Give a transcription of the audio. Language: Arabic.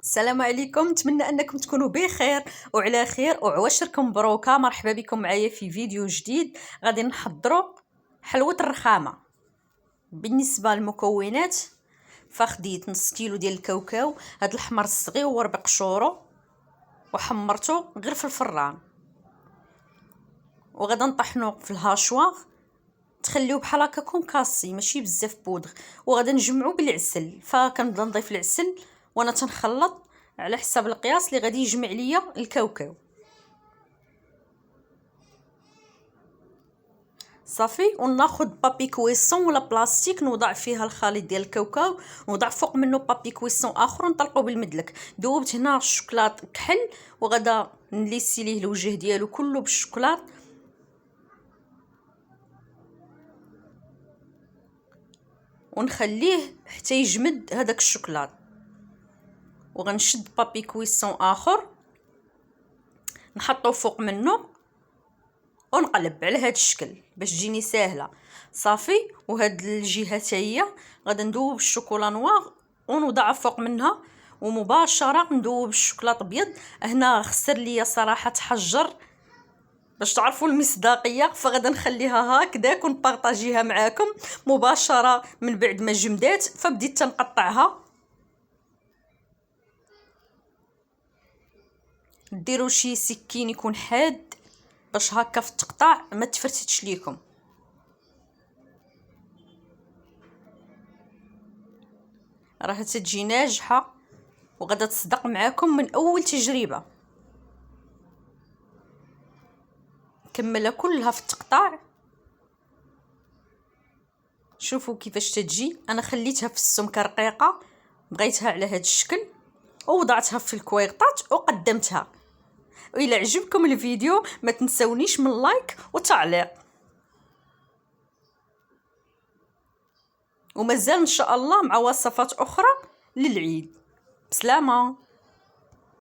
السلام عليكم، نتمنى انكم تكونوا بخير وعلى خير وعواشركم مبروكه. مرحبا بكم معايا في فيديو جديد. غادي نحضروا حلوه الرخامه. بالنسبه للمكونات، فخديت نص كيلو ديال الكاوكاو، هذا الحمر الصغيور بقشورو وحمرته غير في الفران، وغادا نطحنوه في الهاشوار، تخليوه بحال هكا كونكاسي ماشي بزاف بودغ، وغادا نجمعو بالعسل. فكنبدا نضيف العسل وانا تنخلط على حساب القياس اللي غادي يجمع ليا الكاوكاو. صافي، وناخذ بابي كويسون ولا بلاستيك نوضع فيها الخليط ديال الكاوكاو، ونوضع فوق منه بابي كويسون اخر ونطلقو بالمدلك. دوبت هنا الشوكولات كحل وغادا نليسي ليه الوجه ديالو كله بالشوكولات، ونخليه حتى يجمد هذاك الشوكولات. وغنشد بابي كويسون اخر نحطو فوق منه ونقلب على هذا الشكل باش تجيني ساهله. صافي، وهاد الجهه حتى هي غادا ندوب الشوكولا نوار ونوضعها فوق منها، ومباشره ندوب الشوكولاط ابيض. هنا خسر ليا صراحه تحجر باش تعرفوا المصداقيه، فغادا نخليها هكذا ونبارطاجيها معاكم مباشره. من بعد ما جمدات فبديت تنقطعها. ديروا شي سكين يكون حاد باش هكا في التقطاع ما تفرتتش ليكم. راه تجي ناجحه وغادا تصدق معاكم من اول تجربه. كملها كلها في التقطاع، شوفوا كيفاش تجي. انا خليتها في السمكه رقيقه، بغيتها على هذا الشكل، ووضعتها في الكويغطات وقدمتها. وإلا عجبكم الفيديو ما تنسونيش من لايك وتعليق، ومازال ان شاء الله مع وصفات اخرى للعيد. بسلامه.